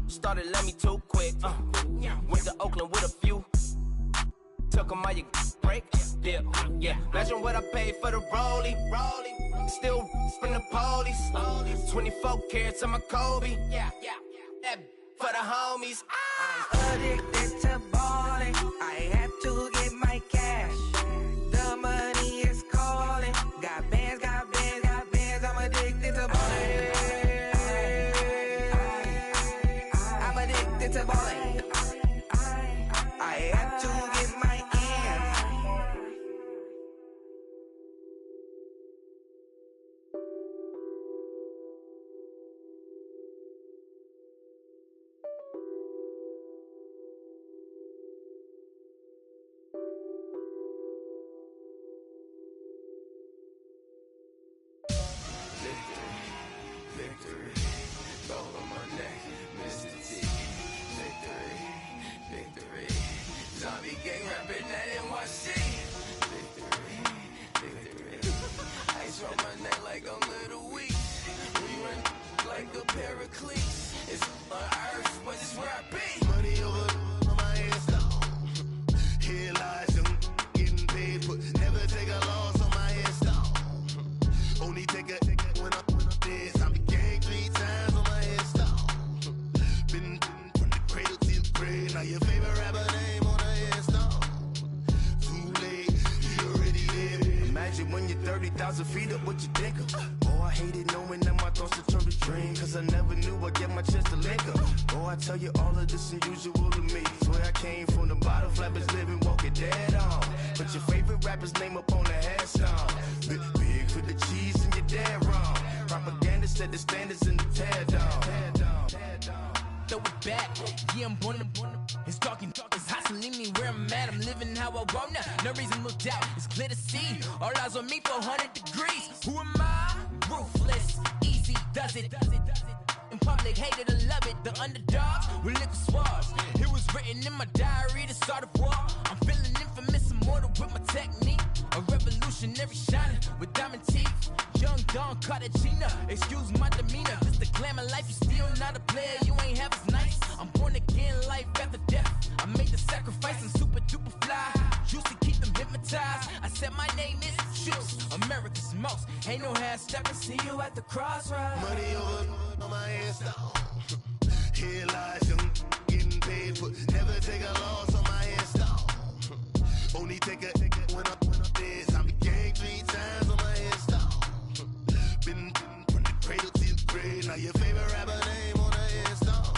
Started love me too quick. Went to Oakland with a few. Took 'em all you break. Yeah. Imagine what I paid for the rollie. Still from the police. 24 carats on my Kobe. That for the homies. Addicted to balling. I have to get my cash. The money is calling. Got bands. I'm addicted to balling. I'm addicted to balling. I have to get my ends. Victory, gold on my neck, Mr. T. Victory, zombie gang rapping that NYC. Victory, ice on my neck like I'm Little Weak. We run like a pair of cleats. It's on earth, but it's where I be. Money over my hands down. Here lies them getting paid, but never take a loss on my hands down. Only take a when I'm dead. Zombie gang 3 times on my headstone. Been from the cradle to the grave. Now your favorite rapper name on a headstone. Too late, you already live. Imagine when you're 30,000 feet up, what you think of? Oh, I hated knowing that my thoughts would turn to dream. Cause I never knew I'd get my chance to link up. Oh, I tell you all of this unusual to me. Swear I came from the bottom, flappers living, walking dead on. Put your favorite rapper's name up on the headstone. Big for the cheese and you're dead wrong. Propaganda set the standards in the tear down. Throw it back, yeah, I'm born to. It's talking, it's hustling me where I'm at. I'm living how I want now. No reason to doubt, it's clear to see. All eyes on me, 400 degrees. Who am I? Ruthless, easy, does it. In public, hated or love it. The underdogs with liquor swabs. It was written in my diary, the start of war. I'm feeling infamous, immortal with my technique. A revolutionary shining with diamond teeth. Young Don Cartagena, excuse my demeanor. This the glamour life, you still not a player, you ain't half as nice. I'm born again, life after death. I made the sacrifice, I'm super duper fly. Used to keep them hypnotized. I said my name is Juice, America's most. Ain't no half stepping, see you at the crossroads. Money over on my hands down. Here lies young, getting paid, but never take a loss on my hands down. Only take a when I'm dead. Zombie gang 3 times on my hands down. Been from the cradle to the grave. Now your favorite rapper name on the headstone.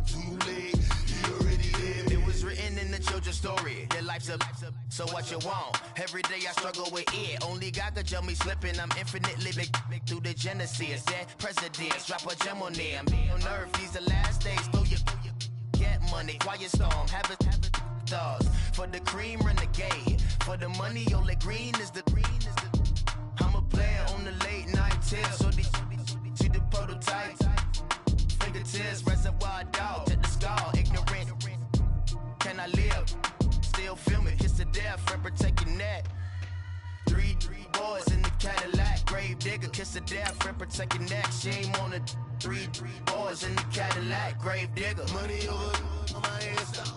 Too late, you already live. It was written in the children's story. Your life's up, so what you want? Every day I struggle with it. Only God could jump me slipping. I'm infinitely big through the genesis. Dead presidents, drop a gem on them. On earth, these the last days. Throw your get money, quiet storm, have it stars. For the cream, renegade. For the money, only green is the I'm a player on the late night tips. So these see the prototype. Fingertips, reservoir dog, to the skull, ignorant. Can I live? Still film it, kiss to death, friend protect your neck. 3 boys in the Cadillac, grave digger, kiss to death, friend protect your neck. Shame on the 3 boys in the Cadillac, grave digger. Money over on my hands down.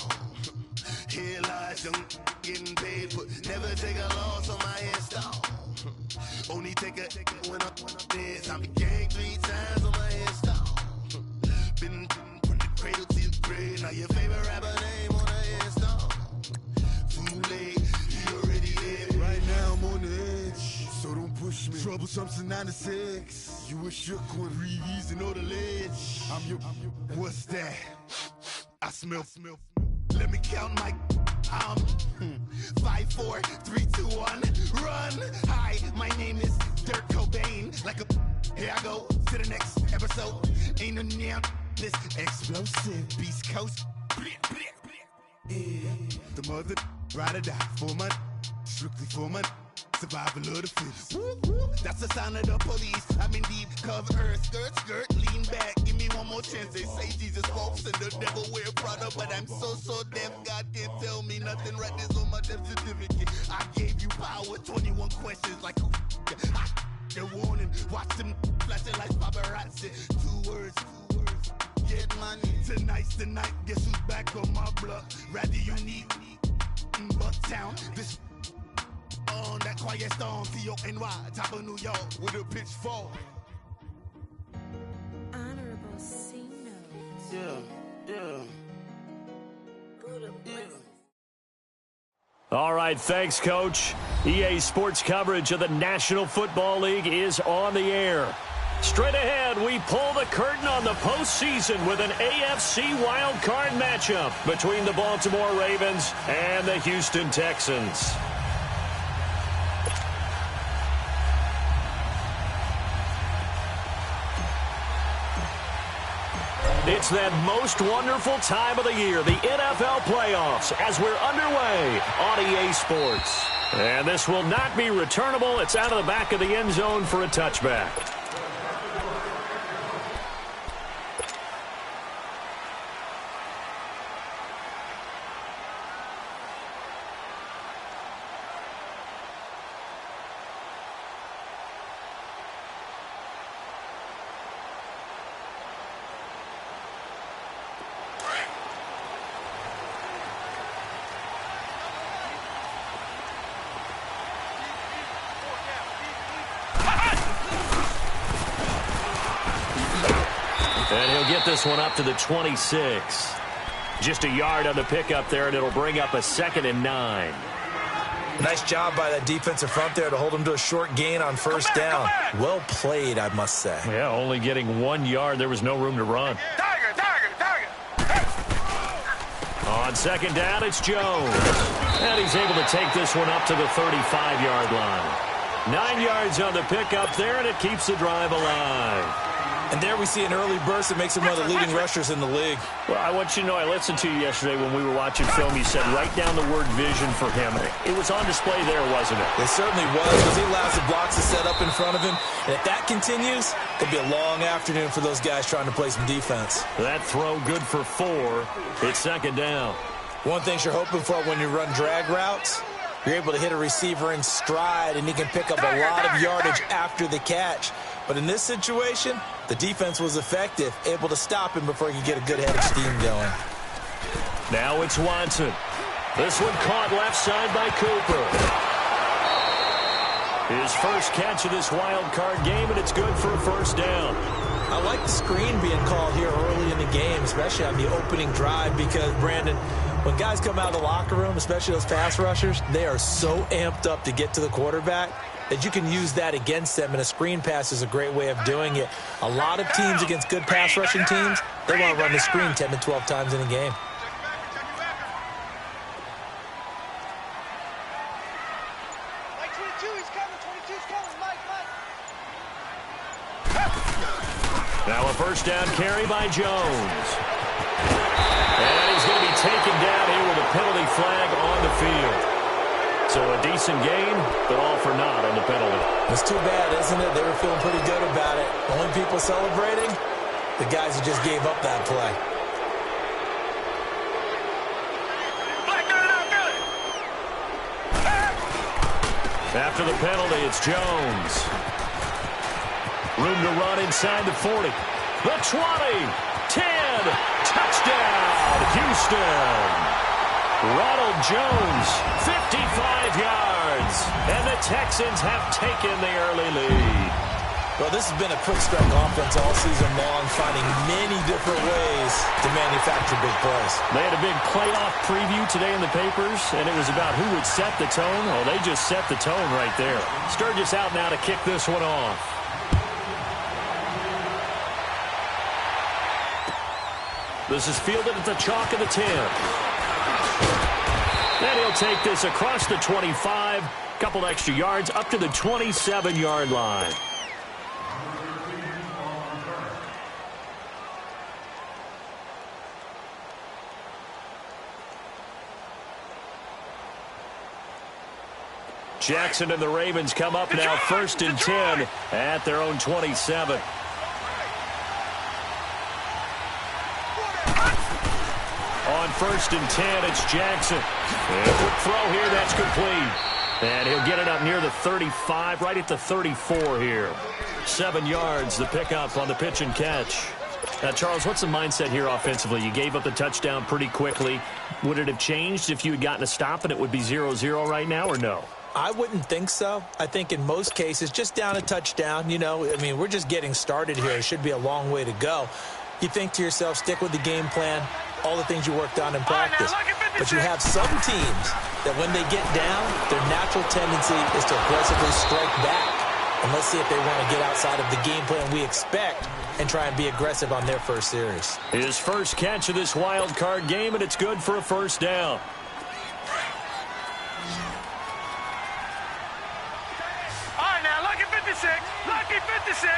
Here lies young, getting paid, but never take a loss on my hands down. Only take a when I'm dead. Zombie gang 3 times on my hands down. Been from the cradle to the grave. Now your favorite rapper name on the headstone. Too late, you already live. Right now I'm on the edge, so don't push me. Troublesome since 96. You a shook one, breeze and know the ledge. I'm your. What's that? I smell. Let me count my. 5, 4, 3, 2, 1, run. Hi, my name is Dirk Cobain. Like a. Here I go to the next episode. Ain't no damn this explosive Beast Coast. Yeah. The mother ride or die for my. Strictly for my. Survival of the fittest. That's the sound of the police. I'm in deep cover, skirt, lean back. Give me one more chance. They say Jesus walks and the devil wear Prada, but I'm so deaf. God can't tell me nothing. Right there's on my death certificate. I gave you power. 21 questions like who? They're warning. Watch them flashing like paparazzi. 2 words. Tonight's the night, guess who's back on my block? Rather unique, Bucktown. This on that quiet storm, T-O-N-Y, top of New York with a pitchfork. Honorable C notes. Yeah. All right, thanks, Coach. EA Sports coverage of the National Football League is on the air. Straight ahead, we pull the curtain on the postseason with an AFC wildcard matchup between the Baltimore Ravens and the Houston Texans. It's that most wonderful time of the year, the NFL playoffs, as we're underway on EA Sports. And this will not be returnable. It's out of the back of the end zone for a touchback. And he'll get this one up to the 26. Just a yard on the pickup there, and it'll bring up a 2nd and 9. Nice job by that defensive front there to hold him to a short gain on first down. Well played, I must say. Yeah, only getting 1 yard. There was no room to run. On 2nd down, it's Jones. And he's able to take this one up to the 35-yard line. 9 yards on the pickup there, and it keeps the drive alive. And there we see an early burst that makes him one of the leading rushers in the league. Well, I want you to know, I listened to you yesterday when we were watching film. You said write down the word vision for him. It was on display there, wasn't it? It certainly was, because he allows the blocks to set up in front of him. And if that continues, it'll be a long afternoon for those guys trying to play some defense. That throw good for 4. It's 2nd down. One thing you're hoping for when you run drag routes, you're able to hit a receiver in stride, and he can pick up a lot of yardage after the catch. But in this situation, the defense was effective, able to stop him before he could get a good head of steam going. Now it's Watson. This one caught left side by Cooper. His first catch of this wild card game, and it's good for a 1st down. I like the screen being called here early in the game, especially on the opening drive, because, Brandon, when guys come out of the locker room, especially those pass rushers, they are so amped up to get to the quarterback that you can use that against them, and a screen pass is a great way of doing it. A lot of teams against good pass rushing teams, they want to run the screen 10 to 12 times in a game. Now a 1st down carry by Jones. And he's going to be taken down here with a penalty flag on the field. So a decent gain, but all for naught on the penalty. It's too bad, isn't it? They were feeling pretty good about it. The only people celebrating, the guys who just gave up that play. After the penalty, it's Jones. Room to run inside the 40. The 20. 10. Touchdown, Houston. Ronald Jones, 55 yards. And the Texans have taken the early lead. Well, this has been a quick strike offense all season long, finding many different ways to manufacture big plays. They had a big playoff preview today in the papers, and it was about who would set the tone. Oh, they just set the tone right there. Sturgis out now to kick this one off. This is fielded at the chalk of the 10. And he'll take this across the 25, couple extra yards up to the 27-yard line. Jackson and the Ravens come up now 1st and 10 at their own 27. On 1st and 10, it's Jackson. And a quick throw here, that's complete. And he'll get it up near the 35, right at the 34 here. 7 yards, the pickup on the pitch and catch. Now, Charles, what's the mindset here offensively? You gave up the touchdown pretty quickly. Would it have changed if you had gotten a stop and it would be 0-0 right now, or no? I wouldn't think so. I think in most cases, just down a touchdown, we're just getting started here. It should be a long way to go. You think to yourself, stick with the game plan, all the things you worked on in practice. But you have some teams that when they get down, their natural tendency is to aggressively strike back. And let's see if they want to get outside of the game plan we expect and try and be aggressive on their first series. His first catch of this wild card game, and it's good for a first down. All right, now, lucky 56. Lucky 56.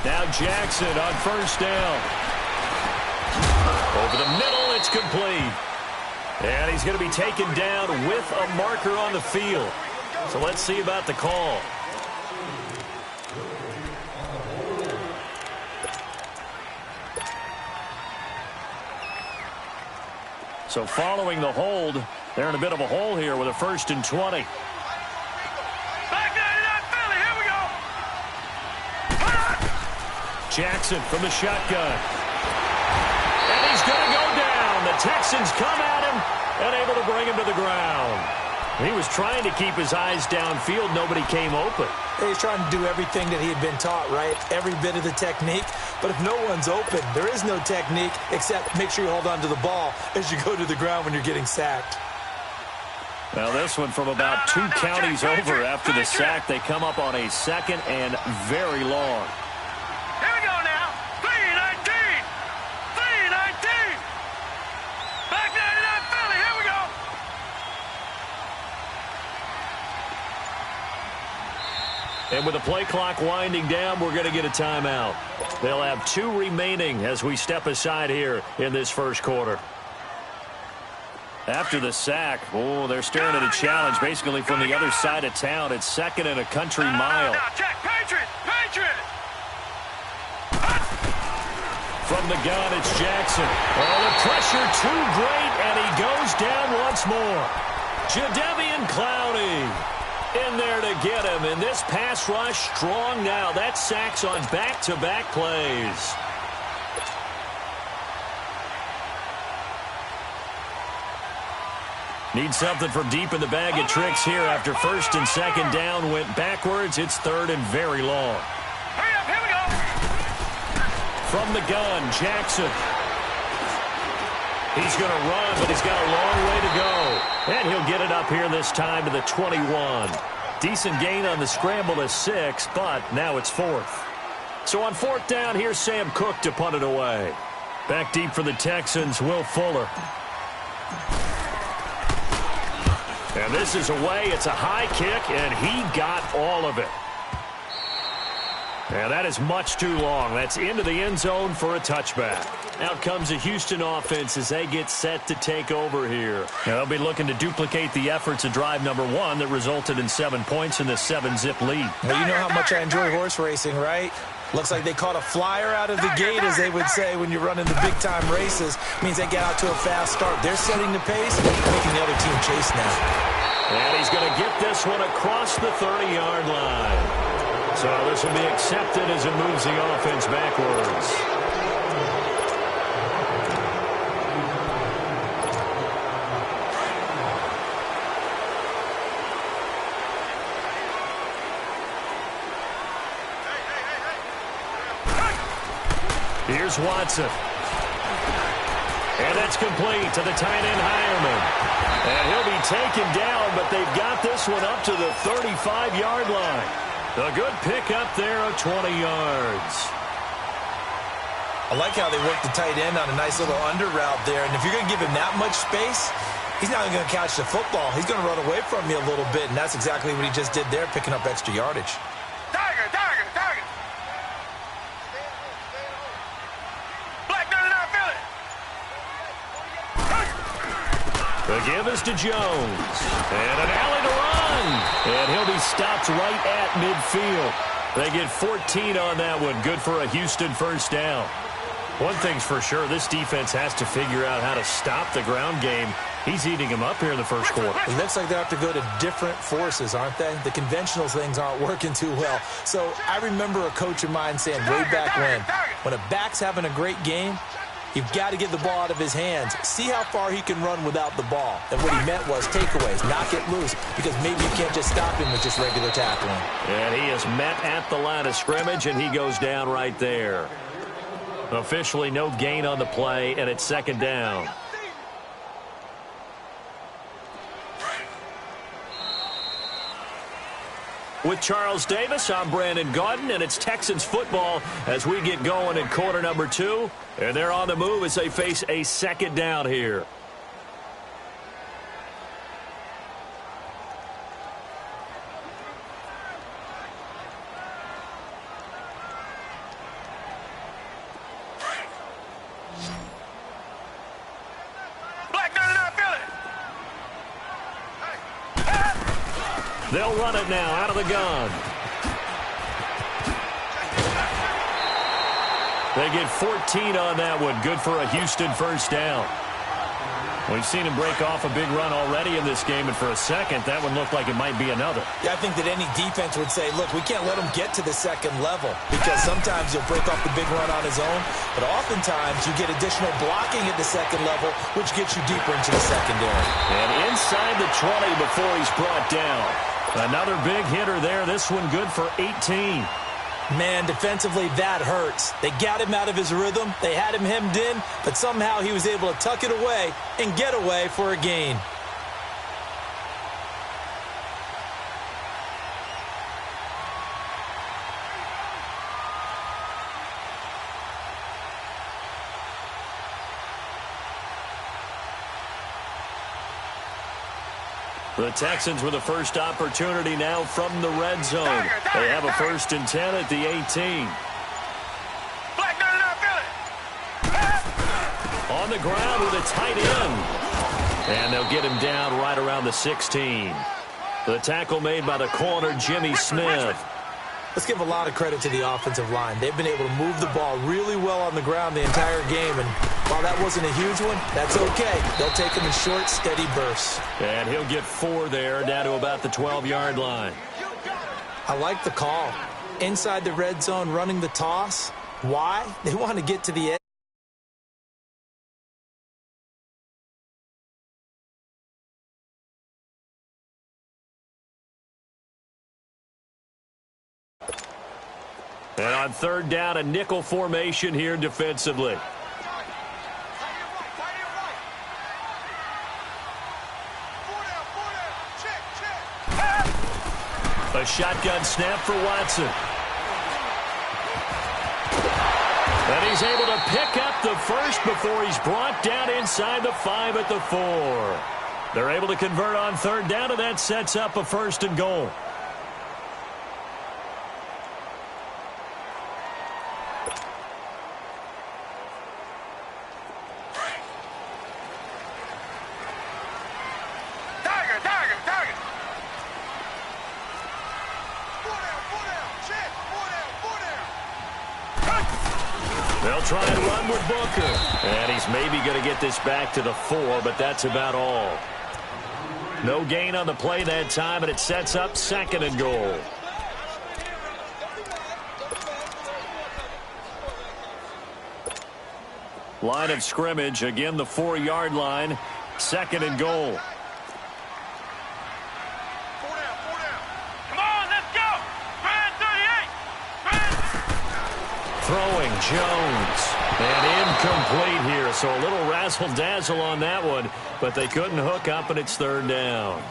Now Jackson on first down. Over the middle, it's complete. And he's going to be taken down with a marker on the field. So let's see about the call. So following the hold, they're in a bit of a hole here with a 1st and 20. Back 99 Philly, here we go. Jackson from the shotgun. And he's going to go down. The Texans come at him and able to bring him to the ground. He was trying to keep his eyes downfield. Nobody came open. He's trying to do everything that he had been taught, right? Every bit of the technique. But if no one's open, there is no technique except make sure you hold on to the ball as you go to the ground when you're getting sacked. Now this one from about two counties over after the sack. They come up on a 2nd and very long. Here we go now. 3-19. 3-19. Back 99 Philly, here we go. And with the play clock winding down, we're going to get a timeout. They'll have 2 remaining as we step aside here in this first quarter. After the sack, they're staring at a challenge basically from the other side of town. It's 2nd and a country mile. Now, check. Patriot. Patriot. From the gun, it's Jackson. Oh, the pressure too great, and he goes down once more. Jadeveon Clowney in there to get him, and this pass rush strong now. That sacks on back-to-back plays. Need something from deep in the bag of tricks here after 1st and 2nd down went backwards. It's 3rd and very long. Hurry up, here we go. From the gun, Jackson. He's going to run, but he's got a long way to go. And he'll get it up here this time to the 21. Decent gain on the scramble to 6, but now it's 4th. So on 4th down, here's Sam Cook to punt it away. Back deep for the Texans, Will Fuller. And this is away. It's a high kick, and he got all of it. And that is much too long. That's into the end zone for a touchback. Out comes the Houston offense as they get set to take over here. Now, they'll be looking to duplicate the efforts of drive number 1 that resulted in 7 points in the 7-zip lead. Well, you know how much I enjoy horse racing, right? Looks like they caught a flyer out of the gate, as they would say when you're running the big-time races. Means they get out to a fast start. They're setting the pace, making the other team chase now. And he's going to get this one across the 30-yard line. So this will be accepted as it moves the offense backwards. Here's Watson. And that's complete to the tight end, Hireman. And he'll be taken down, but they've got this one up to the 35-yard line. A good pick up there of 20 yards. I like how they work the tight end on a nice little under route there. And if you're going to give him that much space, he's not going to catch the football. He's going to run away from you a little bit, and that's exactly what he just did there, picking up extra yardage. Tiger. Black 99 Philly. The give is to Jones. And an alley to run. And he'll be stopped right at midfield. They get 14 on that one. Good for a Houston first down. One thing's for sure, this defense has to figure out how to stop the ground game. He's eating him up here in the first quarter. It looks like they have to go to different forces, aren't they? The conventional things aren't working too well. So I remember a coach of mine saying way back when a back's having a great game, you've got to get the ball out of his hands. See how far he can run without the ball. And what he meant was takeaways, knock it loose, because maybe you can't just stop him with just regular tackling. And he is met at the line of scrimmage, and he goes down right there. Officially no gain on the play, and it's second down. With Charles Davis, I'm Brandon Gaudin, and it's Texans football as we get going in quarter number 2. And they're on the move as they face a second down here. They'll run it now out of the gun. They get 14 on that one. Good for a Houston first down. We've seen him break off a big run already in this game, and for a second, that one looked like it might be another. Yeah, I think that any defense would say, look, we can't let him get to the second level, because sometimes he'll break off the big run on his own, but oftentimes you get additional blocking at the second level, which gets you deeper into the secondary. And inside the 20 before he's brought down. Another big hitter there. This one good for 18. Man, defensively, that hurts. They got him out of his rhythm. They had him hemmed in, but somehow he was able to tuck it away and get away for a gain. The Texans with the first opportunity now from the red zone. They have a 1st and 10 at the 18. On the ground with a tight end. And they'll get him down right around the 16. The tackle made by the corner, Jimmy Smith. Let's give a lot of credit to the offensive line. They've been able to move the ball really well on the ground the entire game. And while that wasn't a huge one, that's okay. They'll take them in short, steady bursts. And he'll get 4 there, down to about the 12-yard line. I like the call. Inside the red zone, running the toss. Why? They want to get to the edge. And on 3rd down, a nickel formation here defensively. A shotgun snap for Watson. And he's able to pick up the first before he's brought down inside the 5 at the 4. They're able to convert on 3rd down, and that sets up a 1st and goal. They'll try and run with Booker. And he's maybe going to get this back to the 4, but that's about all. No gain on the play that time, and it sets up 2nd and goal. Line of scrimmage, again the 4-yard line, 2nd and goal. Throwing Jones, and incomplete here, so a little razzle-dazzle on that one, but they couldn't hook up, and it's 3rd down.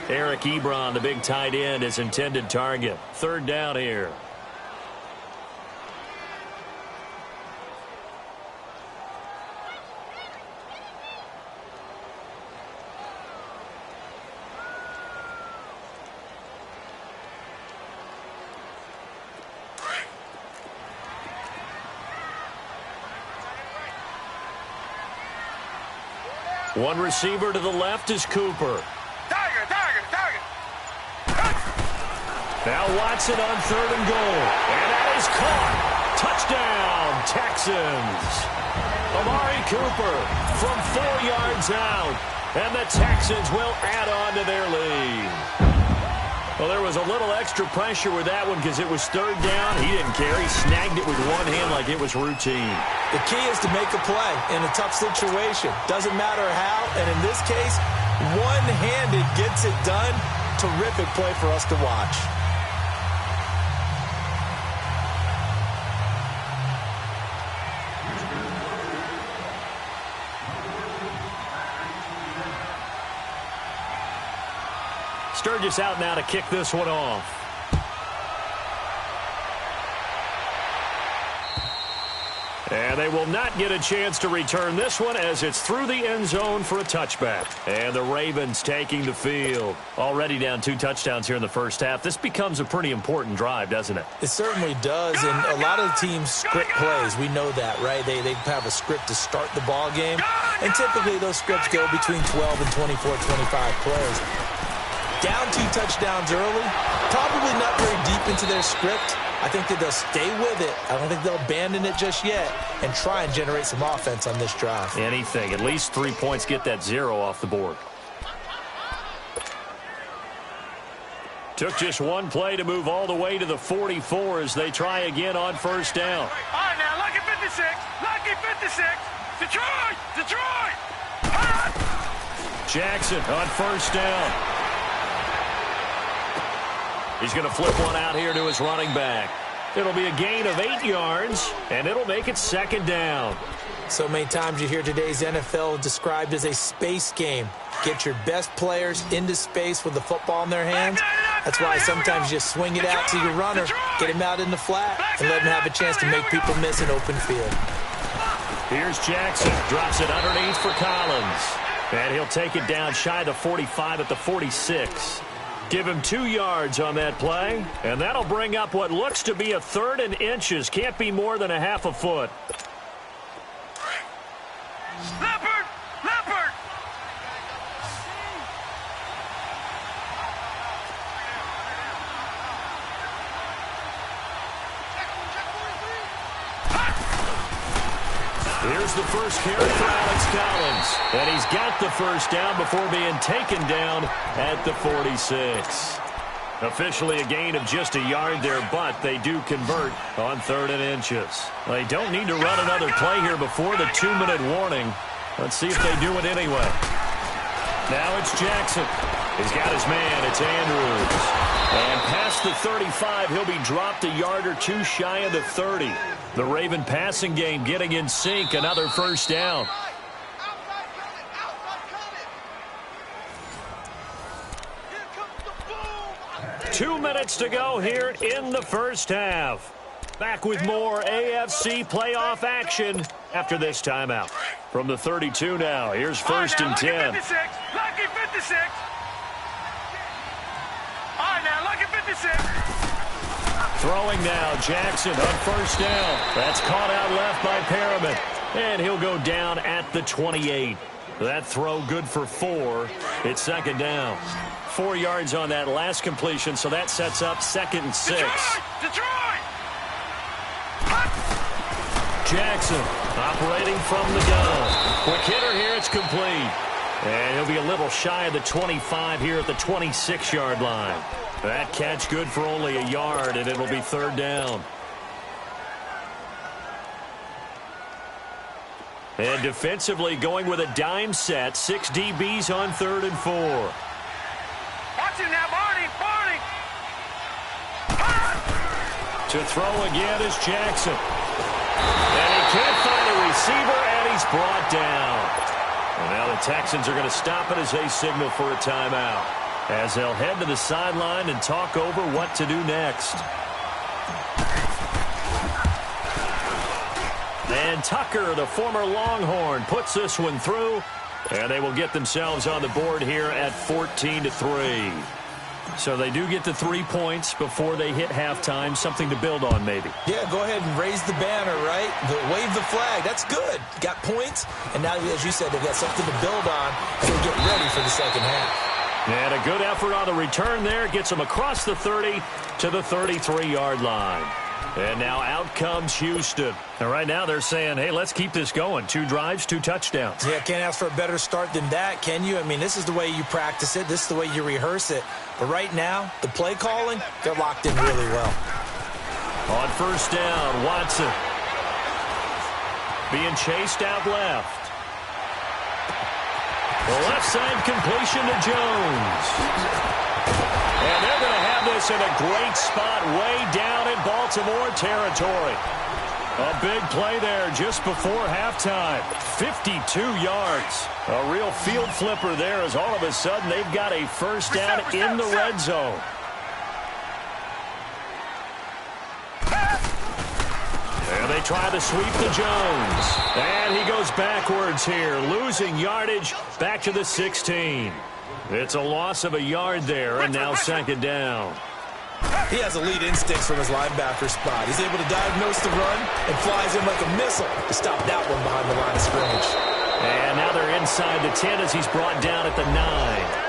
Eric Ebron, the big tight end, is intended target. 3rd down here. One receiver to the left is Cooper. Tiger. Now Watson on 3rd and goal. And that is caught. Touchdown, Texans. Amari Cooper from 4 yards out. And the Texans will add on to their lead. Well, there was a little extra pressure with that one because it was 3rd down. He didn't care. He snagged it with one hand like it was routine. The key is to make a play in a tough situation. Doesn't matter how, and in this case, one-handed gets it done. Terrific play for us to watch. Sturgis out now to kick this one off. And they will not get a chance to return this one as it's through the end zone for a touchback. And the Ravens taking the field. Already down 2 touchdowns here in the first half. This becomes a pretty important drive, doesn't it? It certainly does, and a lot of teams script plays. We know that, right? They have a script to start the ball game, and typically those scripts go between 12 and 24, 25 plays. Down 2 touchdowns early, probably not very deep into their script. I think that they'll stay with it. I don't think they'll abandon it just yet and try and generate some offense on this drive. Anything. At least 3 points, get that 0 off the board. Took just one play to move all the way to the 44 as they try again on 1st down. All right, now, lucky 56. Lucky 56. Detroit! Detroit! Jackson on 1st down. He's going to flip one out here to his running back. It'll be a gain of 8 yards, and it'll make it 2nd down. So many times you hear today's NFL described as a space game. Get your best players into space with the football in their hands. That's why sometimes you just swing it out to your runner, get him out in the flat, and let him have a chance to make people miss an open field. Here's Jackson. Drops it underneath for Collins. And he'll take it down shy of the 45 at the 46. Give him 2 yards on that play, and that'll bring up what looks to be a 3rd and inches. Can't be more than a half a foot. Leopard! Leopard! Here's the first carry for Alex Collins. And he's got the 1st down before being taken down at the 46. Officially a gain of just a yard there, but they do convert on 3rd and inches. They don't need to run another play here before the 2-minute warning. Let's see if they do it anyway. Now it's Jackson. He's got his man. It's Andrews. And past the 35, he'll be dropped a yard or 2 shy of the 30. The Raven passing game getting in sync. Another 1st down. Two minutes to go here in the first half. Back with more AFC playoff action after this timeout. From the 32 now, here's 1st and 10. Lucky 56. Lucky 56. All right, now, lucky 56. Throwing now, Jackson on 1st down. That's caught out left by Perriman. And he'll go down at the 28. That throw good for 4. It's 2nd down. 4 yards on that last completion, so that sets up 2nd and 6. Detroit! Jackson operating from the gun. Quick hitter here, it's complete. And he'll be a little shy of the 25 here at the 26-yard line. That catch good for only a yard, and it'll be 3rd down. And defensively going with a dime set. 6 DBs on 3rd and 4. Watch it now, Barney! Barney! To throw again is Jackson. And he can't find a receiver, and he's brought down. And now the Texans are going to stop it as they signal for a timeout, as they'll head to the sideline and talk over what to do next. And Tucker, the former Longhorn, puts this one through, and they will get themselves on the board here at 14-3. So they do get the 3 points before they hit halftime, something to build on maybe. Yeah, go ahead and raise the banner, right? Wave the flag. That's good. Got points, and now, as you said, they've got something to build on to get ready for the second half. And a good effort on the return there. Gets them across the 30 to the 33-yard line. And now out comes Houston. And right now they're saying, hey, let's keep this going. 2 drives, 2 touchdowns. Yeah, can't ask for a better start than that, can you? I mean, this is the way you practice it. This is the way you rehearse it. But right now, the play calling, they're locked in really well. On first down, Watson being chased out left. The left side completion to Jones. And they're going to have this in a great spot way down in Baltimore territory. A big play there just before halftime. 52 yards. A real field flipper there as all of a sudden they've got a first down in the red zone. And they try to sweep to Jones. And he goes backwards here, losing yardage back to the 16. It's a loss of a yard there, and now second down. He has elite instincts from his linebacker spot. He's able to diagnose the run and flies in like a missile to stop that one behind the line of scrimmage. And now they're inside the 10 as he's brought down at the 9.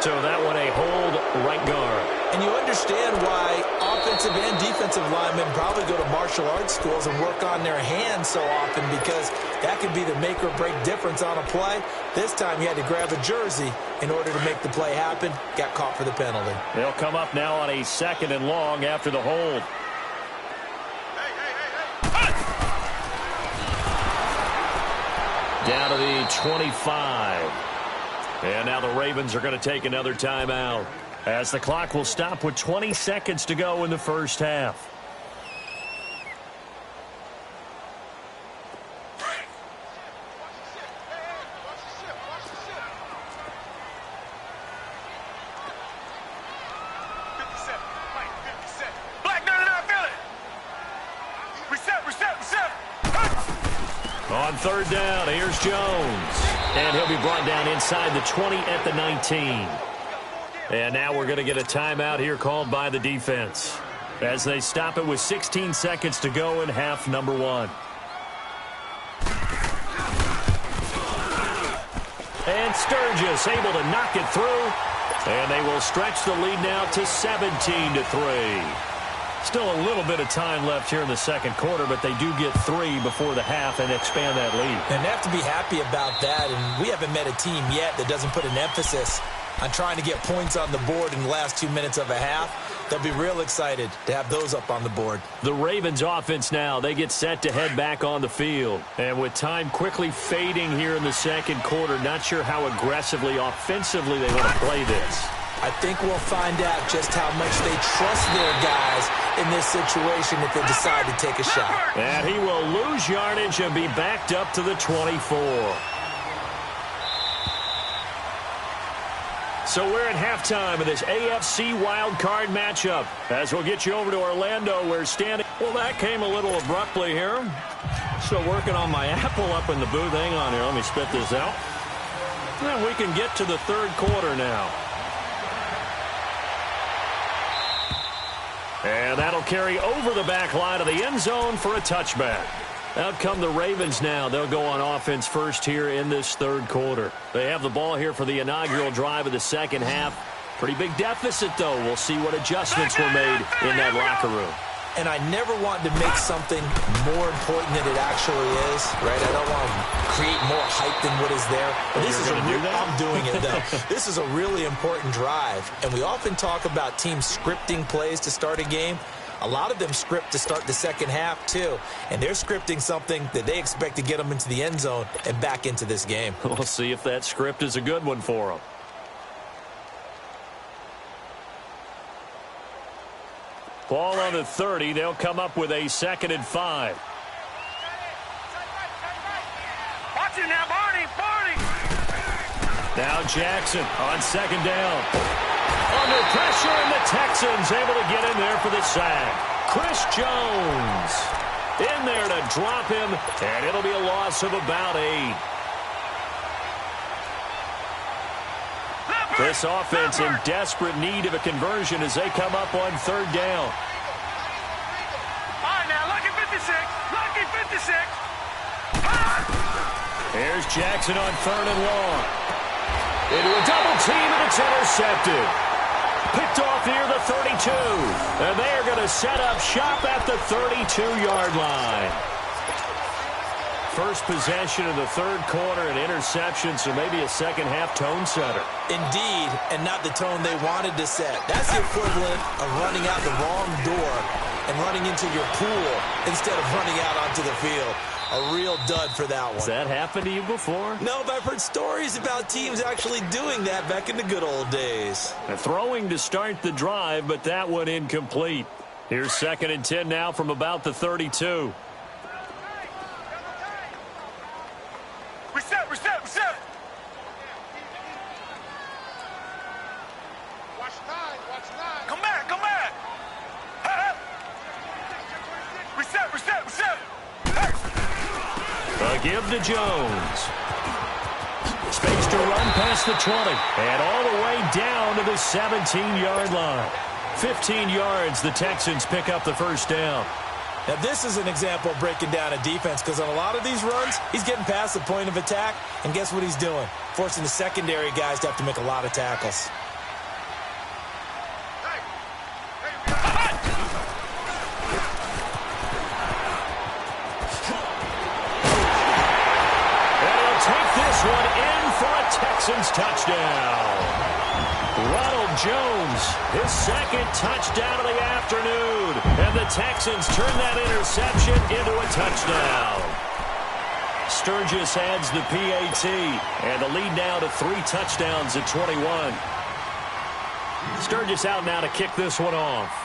So that one a hold right guard. And you understand why offensive and defensive linemen probably go to martial arts schools and work on their hands so often, because that could be the make or break difference on a play. This time he had to grab a jersey in order to make the play happen. Got caught for the penalty. They'll come up now on a 2nd and long after the hold. Down to the 25. And now the Ravens are going to take another timeout, as the clock will stop with 20 seconds to go in the first half. On third down, here's Jones. And he'll be brought down inside the 20 at the 19. And now we're going to get a timeout here called by the defense, as they stop it with 16 seconds to go in half number 1. And Sturgis able to knock it through. And they will stretch the lead now to 17-3. Still a little bit of time left here in the second quarter, but they do get 3 before the half and expand that lead. And they have to be happy about that, and we haven't met a team yet that doesn't put an emphasis on trying to get points on the board in the last 2 minutes of a half. They'll be real excited to have those up on the board. The Ravens offense now, they get set to head back on the field. And with time quickly fading here in the second quarter, not sure how aggressively, offensively they want to play this. I think we'll find out just how much they trust their guys in this situation if they decide to take a shot. And he will lose yardage and be backed up to the 24. So we're at halftime of this AFC wildcard matchup, as we'll get you over to Orlando, where standing. Well, that came a little abruptly here. Still working on my apple up in the booth. Hang on here. Let me spit this out. And we can get to the third quarter now. And that'll carry over the back line of the end zone for a touchback. Out come the Ravens now. They'll go on offense first here in this third quarter. They have the ball here for the inaugural drive of the second half. Pretty big deficit, though. We'll see what adjustments were made in that locker room. And I never want to make something more important than it actually is, right? I don't want to create more hype than what is there. But this is I'm doing it, though. This is a really important drive. And we often talk about teams scripting plays to start a game. A lot of them script to start the second half, too. And they're scripting something that they expect to get them into the end zone and back into this game. We'll see if that script is a good one for them. Ball on the 30. They'll come up with a 2nd and 5. Watch it now, Barney. Now Jackson on 2nd down. Under pressure, and the Texans able to get in there for the sack. Chris Jones in there to drop him, and it'll be a loss of about 8. This offense in desperate need of a conversion as they come up on 3rd down. All right, now, lucky 56. Here's Jackson on 3rd and long. Into a double team, and it's intercepted. Picked off near the 32. And they're going to set up shop at the 32-yard line. First possession of the third quarter, an interception, so maybe a second-half tone setter. Indeed, and not the tone they wanted to set. That's the equivalent of running out the wrong door and running into your pool instead of running out onto the field. A real dud for that one. Has that happened to you before? No, but I've heard stories about teams actually doing that back in the good old days. Throwing to start the drive, but that one incomplete. Here's 2nd and 10 now from about the 32. Reset. Watch nine. Come back. Reset. A give to Jones. Space to run past the 20. And all the way down to the 17-yard line. 15 yards, the Texans pick up the first down. Now, this is an example of breaking down a defense because on a lot of these runs, he's getting past the point of attack, and guess what he's doing? Forcing the secondary guys to have to make a lot of tackles. And he'll take this one in for a Texans touchdown. Ronald Jones, his second touchdown of the afternoon. And the Texans turn that interception into a touchdown. Sturgis adds the PAT. And the lead now to 3 touchdowns at 21. Sturgis out now to kick this one off.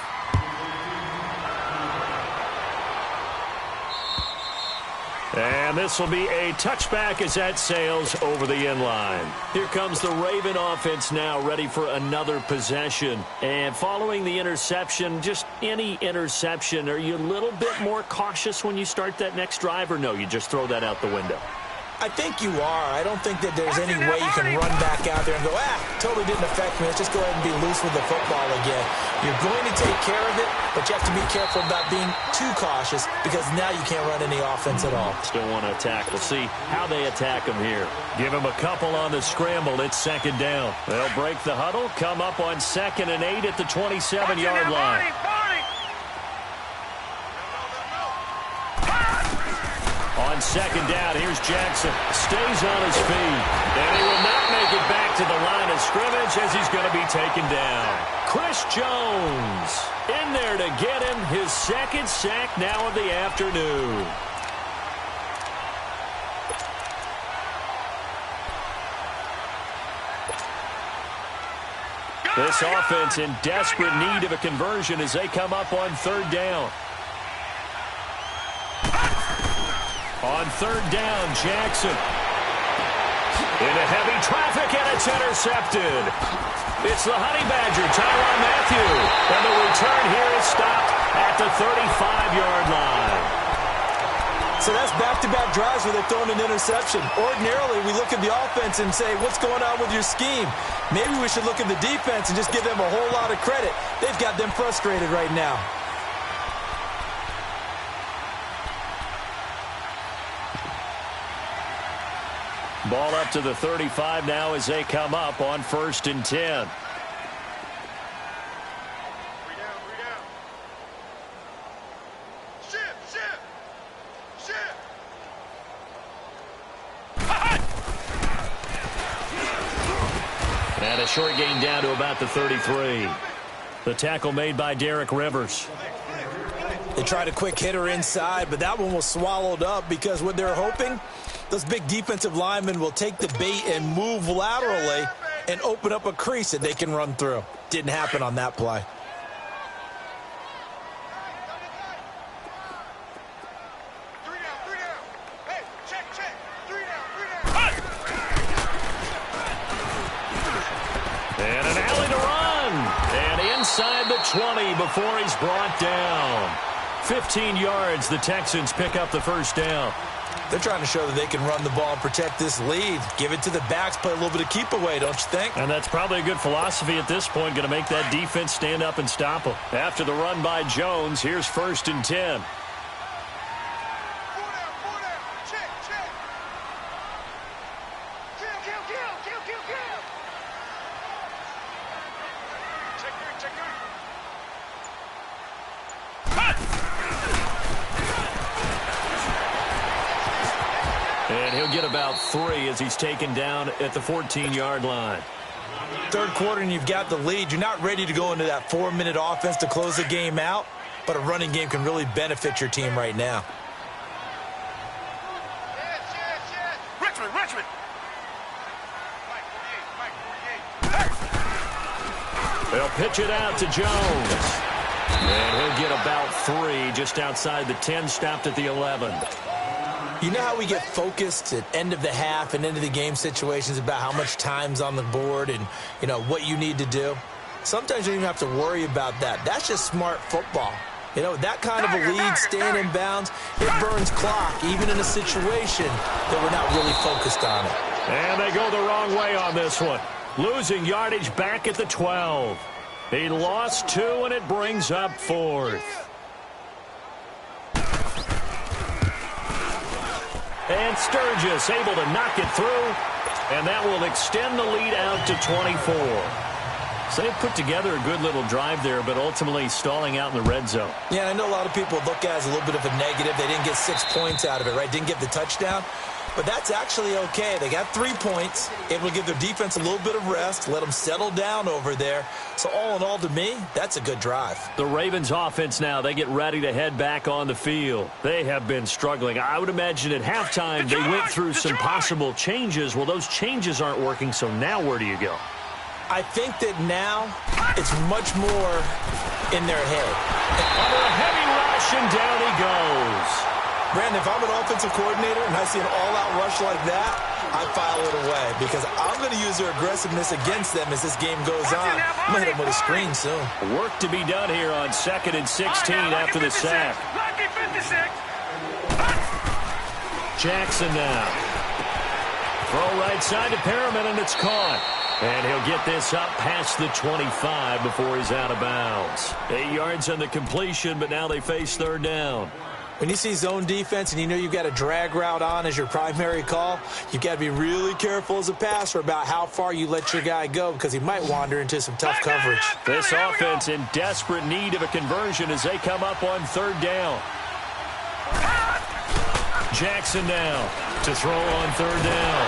And this will be a touchback as that sails over the end line. Here comes the Raven offense now, ready for another possession. And following the interception, just any interception, are you a little bit more cautious when you start that next drive, or no, you just throw that out the window? I think you are. I don't think that there's any way you can run back out there and go, totally didn't affect me. Let's just go ahead and be loose with the football again. You're going to take care of it, but you have to be careful about being too cautious because now you can't run any offense at all. Still want to attack. We'll see how they attack them here. Give them a couple on the scramble. It's 2nd down. They'll break the huddle, come up on 2nd and 8 at the 27-yard line. On 2nd down, here's Jackson. Stays on his feet. And he will not make it back to the line of scrimmage as he's going to be taken down. Chris Jones in there to get him his 2nd sack now of the afternoon. This offense in desperate need of a conversion as they come up on 3rd down. On 3rd down, Jackson. Into heavy traffic, and it's intercepted. It's the Honey Badger, Tyrann Mathieu. And the return here is stopped at the 35-yard line. So that's back-to-back drives where they've thrown an interception. Ordinarily, we look at the offense and say, what's going on with your scheme? Maybe we should look at the defense and just give them a whole lot of credit. They've got them frustrated right now. Ball up to the 35 now as they come up on 1st and 10. And a short gain down to about the 33. The tackle made by Derek Rivers. They tried a quick hitter inside, but that one was swallowed up because what they're hoping, those big defensive linemen will take the bait and move laterally and open up a crease that they can run through. Didn't happen on that play. And an alley to run. And inside the 20 before he's brought down. 15 yards, the Texans pick up the first down. They're trying to show that they can run the ball and protect this lead. Give it to the backs, play a little bit of keep away, don't you think? And that's probably a good philosophy at this point, going to make that defense stand up and stop them. After the run by Jones, here's 1st and 10. And he'll get about 3 as he's taken down at the 14-yard line. Third quarter and you've got the lead. You're not ready to go into that 4-minute offense to close the game out, but a running game can really benefit your team right now. Richmond. They'll pitch it out to Jones. And he'll get about 3 just outside the 10, stopped at the 11. You know how we get focused at end of the half and end of the game situations about how much time's on the board and, you know, what you need to do? Sometimes you don't even have to worry about that. That's just smart football. You know, that kind of a lead, staying in bounds, it burns clock, even in a situation that we're not really focused on it. And they go the wrong way on this one. Losing yardage back at the 12. He lost 2, and it brings up 4th. And Sturgis able to knock it through, and that will extend the lead out to 24. So they put together a good little drive there, but ultimately stalling out in the red zone. Yeah, I know a lot of people look at it as a little bit of a negative. They didn't get 6 points out of it, right? Didn't get the touchdown. But that's actually okay. They got 3 points. It will give their defense a little bit of rest, let them settle down over there. So all in all, to me, that's a good drive. The Ravens offense now, they get ready to head back on the field. They have been struggling. I would imagine at halftime they went through some possible changes. Well, those changes aren't working, so now where do you go? I think that now it's much more in their head. Under a heavy rush, and down he goes. Brandon, if I'm an offensive coordinator and I see an all-out rush like that, I file it away because I'm going to use their aggressiveness against them as this game goes on. I'm going to hit them with a screen soon. Work to be done here on 2nd and 16 after the sack. Jackson now. Throw right side to Perriman, and it's caught. And he'll get this up past the 25 before he's out of bounds. 8 yards on the completion, but now they face 3rd down. When you see zone defense and you know you've got a drag route on as your primary call, you've got to be really careful as a passer about how far you let your guy go because he might wander into some tough coverage. This offense in desperate need of a conversion as they come up on 3rd down. Jackson now to throw on 3rd down.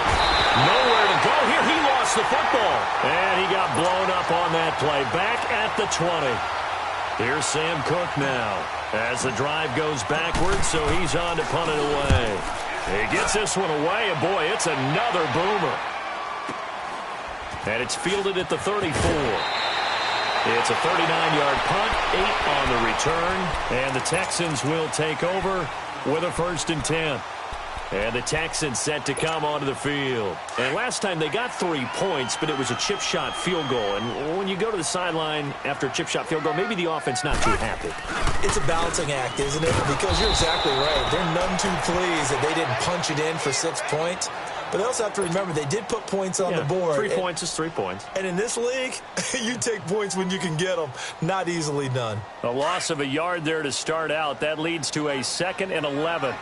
Nowhere to go here. He lost the football. And he got blown up on that play. Back at the 20. Here's Sam Cook now as the drive goes backwards, so he's on to punt it away. He gets this one away, and boy, it's another boomer. And it's fielded at the 34. It's a 39-yard punt, 8 on the return, and the Texans will take over with a 1st and 10. And the Texans set to come onto the field. And last time they got 3 points, but it was a chip shot field goal. And when you go to the sideline after a chip shot field goal, maybe the offense not too happy. It's a balancing act, isn't it? Because you're exactly right. They're none too pleased that they didn't punch it in for 6 points. But they also have to remember they did put points on the board. 3 points is 3 points. And in this league, you take points when you can get them. Not easily done. A loss of a yard there to start out. That leads to a 2nd and 11.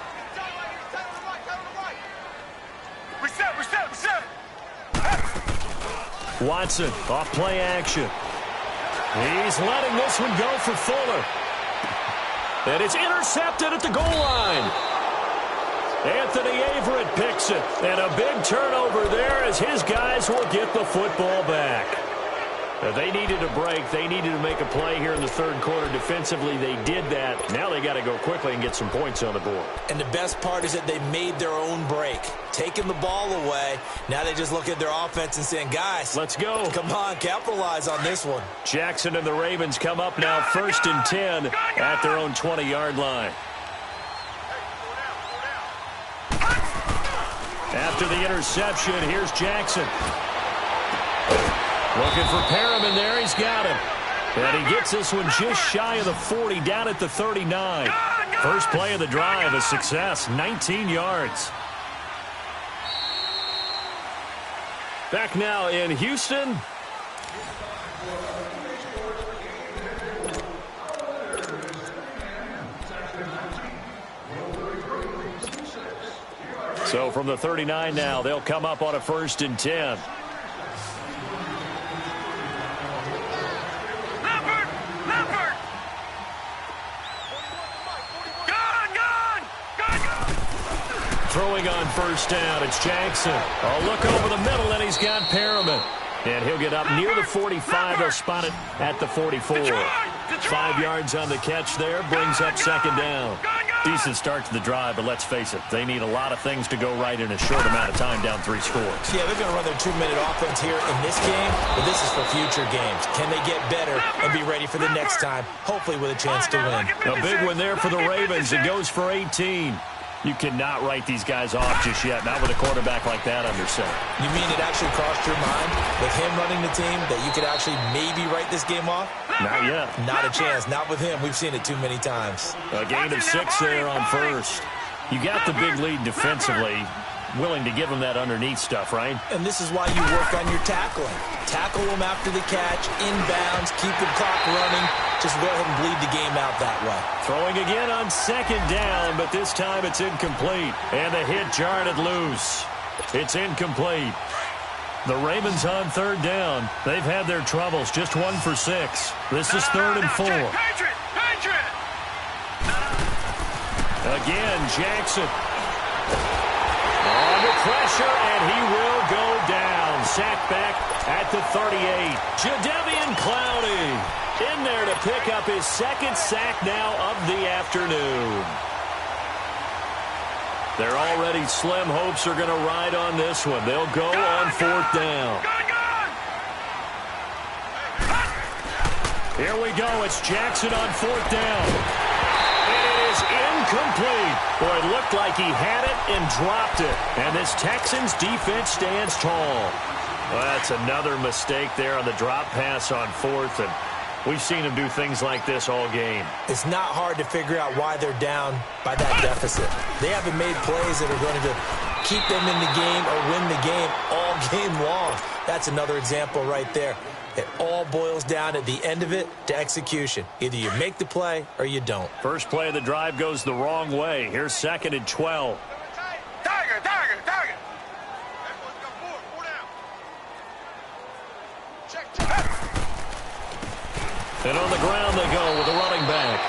Watson, off play action. He's letting this one go for Fuller. And it's intercepted at the goal line. Anthony Averett picks it. And a big turnover there as his guys will get the football back. They needed a break. They needed to make a play here in the 3rd quarter. Defensively, they did that. Now they got to go quickly and get some points on the board. And the best part is that they made their own break. Taking the ball away. Now they just look at their offense and saying, guys, let's go. Come on, capitalize on this one. Jackson and the Ravens come up now 1st and 10 at their own 20-yard line. After the interception, here's Jackson. Looking for Perriman there. He's got him. And he gets this one just shy of the 40, down at the 39. First play of the drive, a success, 19 yards. Back now in Houston. So from the 39 now, they'll come up on a 1st and 10. throwing on first down. It's Jackson. A look over the middle, and he's got Perriman. And he'll get up near the 45. They'll spot it at the 44. 5 yards on the catch there. Brings up second down. Decent start to the drive, but let's face it, they need a lot of things to go right in a short amount of time, down 3 scores. Yeah, they're going to run their 2-minute offense here in this game, but this is for future games. Can they get better and be ready for the next time, hopefully with a chance to win? A big one there for the Ravens. It goes for 18. You cannot write these guys off just yet, not with a quarterback like that under center. You mean it actually crossed your mind with him running the team that you could actually maybe write this game off? Not yet. Not a chance. Not with him. We've seen it too many times. A gain of 6 there on first. You got the big lead defensively. Willing to give him that underneath stuff, right? And this is why you work on your tackling. Tackle them after the catch, inbounds, keep the clock running. Just go ahead and bleed the game out that way. Throwing again on second down, but this time it's incomplete. And the hit jarred it loose. It's incomplete. The Ravens on third down. They've had their troubles, just 1 for 6. This is 3rd and 4. Again, Jackson. Under pressure, and he will go down. Sacked back at the 38. Jadeveon Clowney in there to pick up his 2nd sack now of the afternoon. Their already slim hopes are going to ride on this one. They'll go on 4th down. Here we go. It's Jackson on 4th down. Incomplete. Boy, it looked like he had it and dropped it. And this Texans defense stands tall. Well, that's another mistake there on the drop pass on 4th. And we've seen him do things like this all game. It's not hard to figure out why they're down by that deficit. They haven't made plays that are going to keep them in the game or win the game all game long. That's another example right there. It all boils down at the end of it to execution. Either you make the play or you don't. First play of the drive goes the wrong way. Here's 2nd and 12. Tiger. And on the ground they go with a running back.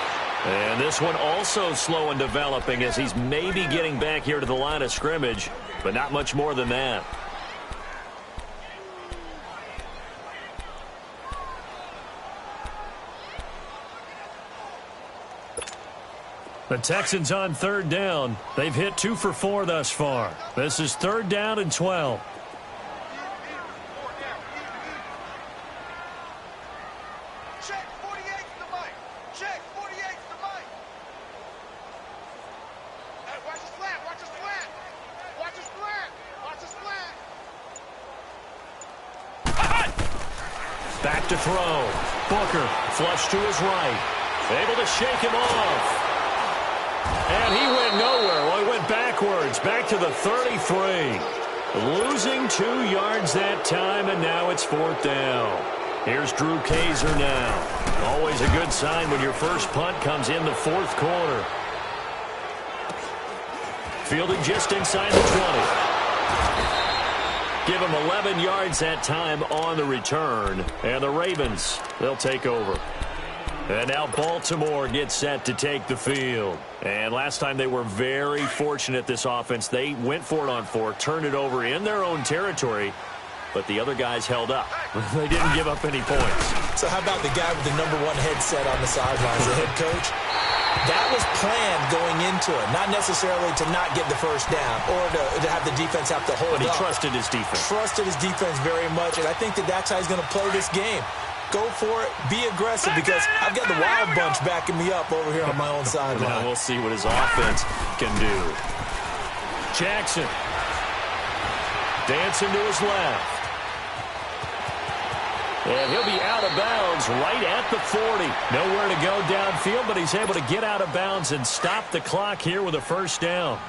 And this one also slow in developing as he's maybe getting back here to the line of scrimmage, but not much more than that. The Texans on 3rd down. They've hit 2 for 4 thus far. This is 3rd down and 12. Check 48's the mic. Check 48's the mic. Hey, watch the slant. Watch the slant. Watch the slant. Watch the slant. Back to throw. Booker flush to his right. Able to shake him off. And he went nowhere. Well, he went backwards, back to the 33. Losing 2 yards that time, and now it's 4th down. Here's Drew Kaiser now. Always a good sign when your first punt comes in the 4th quarter. Fielding just inside the 20. Give him 11 yards that time on the return. And the Ravens, they'll take over. And now Baltimore gets set to take the field. And last time they were very fortunate, this offense. They went for it on 4, turned it over in their own territory, but the other guys held up. They didn't give up any points. So how about the guy with the #1 headset on the sidelines, the head coach? That was planned going into it, not necessarily to not get the first down or to have the defense have to hold up. But he trusted his defense. Trusted his defense very much, and I think that's how he's going to play this game. Go for it. Be aggressive because I've got the wild bunch backing me up over here on my own sideline. Now we'll see what his offense can do. Jackson. Dancing to his left. And he'll be out of bounds right at the 40. Nowhere to go downfield, but he's able to get out of bounds and stop the clock here with a first down.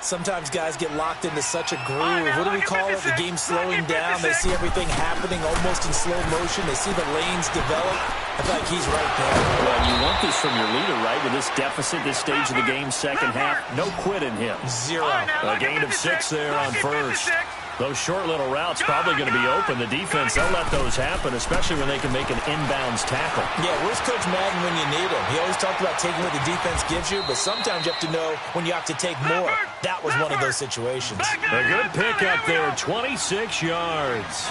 Sometimes guys get locked into such a groove. What do we call it? The game's slowing down. They see everything happening almost in slow motion. They see the lanes develop. I feel like he's right there. Well, you want this from your leader, right? With this deficit, this stage of the game, second half, no quit in him. 0. A gain of 6 there on first. Those short little routes probably going to be open. The defense, they'll let those happen, especially when they can make an inbounds tackle. Yeah, where's Coach Madden when you need him? He always talked about taking what the defense gives you, but sometimes you have to know when you have to take more. That was one of those situations. A good pickup there, 26 yards.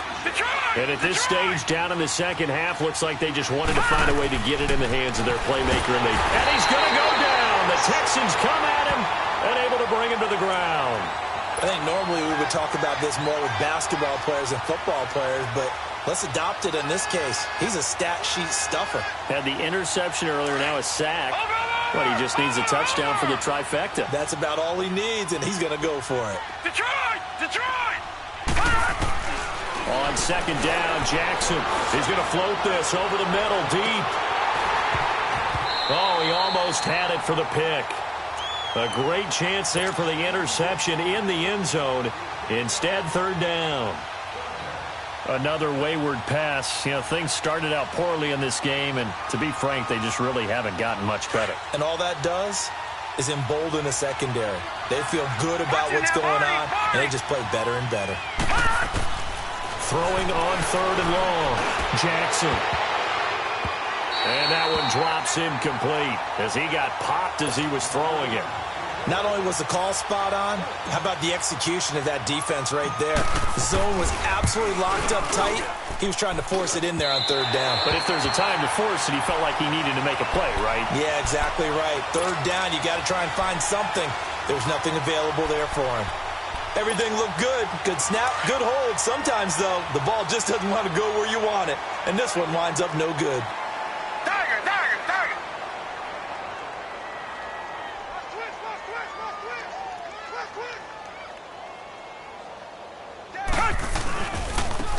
And at this stage, down in the second half, looks like they just wanted to find a way to get it in the hands of their playmaker, and he's going to go down. The Texans come at him and able to bring him to the ground. I think normally we would talk about this more with basketball players and football players, but let's adopt it in this case. He's a stat sheet stuffer. Had the interception earlier, now a sack. But he just needs a touchdown for the trifecta. That's about all he needs, and he's going to go for it. Detroit! Detroit! On second down, Jackson is going to float this over the middle, deep. Oh, he almost had it for the pick. A great chance there for the interception in the end zone. Instead, third down. Another wayward pass. You know, things started out poorly in this game, and to be frank, they just really haven't gotten much better. And all that does is embolden the secondary. They feel good about what's going on, and they just play better and better. Throwing on third and long. Jackson. And that one drops incomplete as he got popped as he was throwing it. Not only was the call spot on, how about the execution of that defense right there? The zone was absolutely locked up tight. He was trying to force it in there on third down. But if there's a time to force it, he felt like he needed to make a play, right? Yeah, exactly right. Third down, you got to try and find something. There's nothing available there for him. Everything looked good. Good snap, good hold. Sometimes, though, the ball just doesn't want to go where you want it. And this one winds up no good.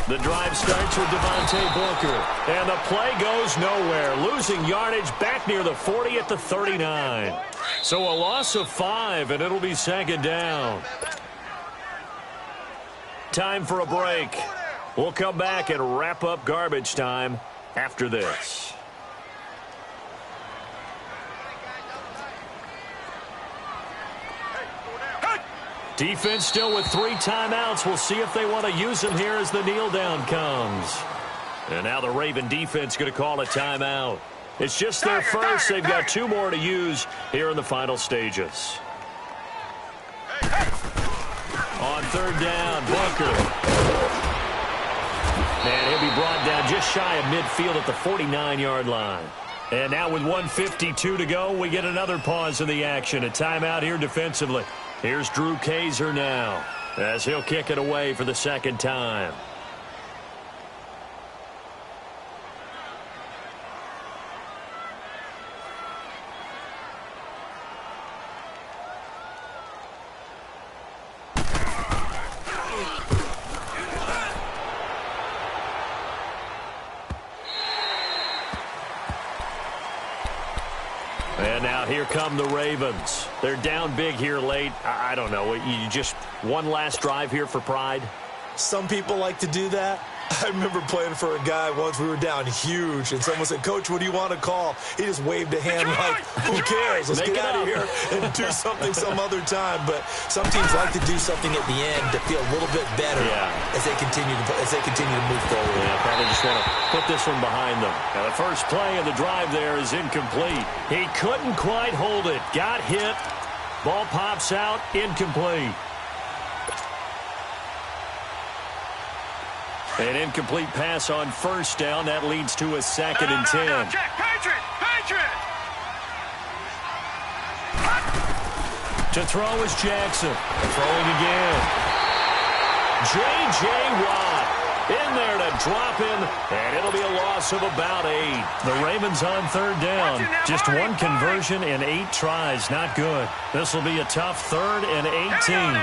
The drive starts with Devontae Booker. And the play goes nowhere. Losing yardage back near the 40 at the 39. So a loss of 5, and it'll be second down. Time for a break. We'll come back and wrap up garbage time after this. Defense still with 3 timeouts. We'll see if they want to use them here as the kneel down comes. And now the Raven defense going to call a timeout. It's just their first. They've got 2 more to use here in the final stages. On third down, Booker. And he'll be brought down just shy of midfield at the 49-yard line. And now with 1:52 to go, we get another pause in the action. A timeout here defensively. Here's Drew Kaiser now as he'll kick it away for the second time. And now here come the Ravens. They're down big here late. I don't know. You just one last drive here for pride? Some people like to do that. I remember playing for a guy once. We were down huge, and someone said, "Coach, what do you want to call?" He just waved a hand like, "Who cares? Let's get out of here and do something some other time." But some teams like to do something at the end to feel a little bit better as they continue to move forward. Yeah, probably just want to put this one behind them. Now the first play of the drive there is incomplete. He couldn't quite hold it. Got hit. Ball pops out. Incomplete. An incomplete pass on first down. That leads to a second and 10. Check. Patriot! To throw is Jackson. Throwing again. J.J. Watt in there to drop him, and it'll be a loss of about 8. The Ravens on third down. Just one conversion in 8 tries. Not good. This will be a tough 3rd and 18.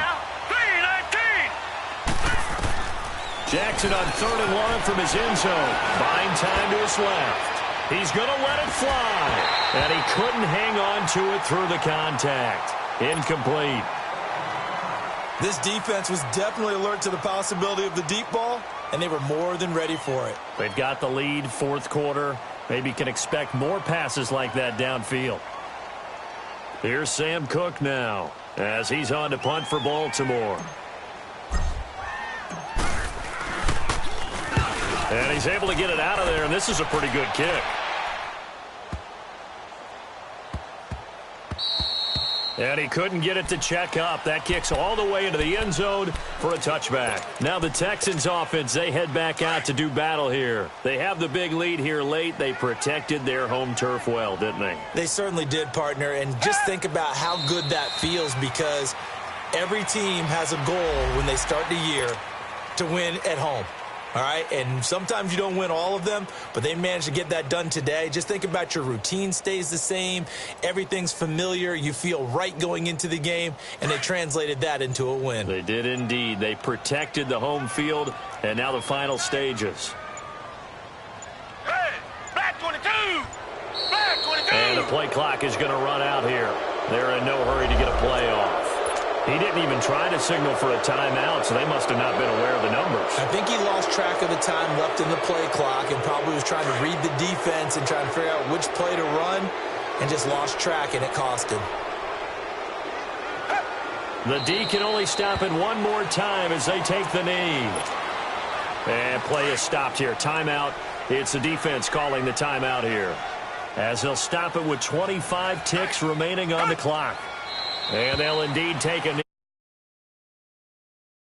Jackson on 3rd and long from his end zone. Buying time to his left. He's going to let it fly. And he couldn't hang on to it through the contact. Incomplete. This defense was definitely alert to the possibility of the deep ball, and they were more than ready for it. They've got the lead, 4th quarter. Maybe can expect more passes like that downfield. Here's Sam Cook now as he's on to punt for Baltimore. And he's able to get it out of there, and this is a pretty good kick. And he couldn't get it to check up. That kicks all the way into the end zone for a touchback. Now the Texans offense, they head back out to do battle here. They have the big lead here late. They protected their home turf well, didn't they? They certainly did, partner. And just think about how good that feels, because every team has a goal when they start the year to win at home. All right, and sometimes you don't win all of them, but they managed to get that done today. Just think about your routine stays the same. Everything's familiar. You feel right going into the game, and they translated that into a win. They did indeed. They protected the home field, and now the final stages. Hey, black 22! Black 22! And the play clock is going to run out here. They're in no hurry to get a play off. He didn't even try to signal for a timeout, so they must have not been aware of the numbers. I think he lost track of the time left in the play clock and probably was trying to read the defense and trying to figure out which play to run, and just lost track, and it cost him. The D can only stop it one more time as they take the knee. And play is stopped here. Timeout. It's the defense calling the timeout here, as they'll stop it with 25 ticks remaining on the clock. And they'll indeed take a knee.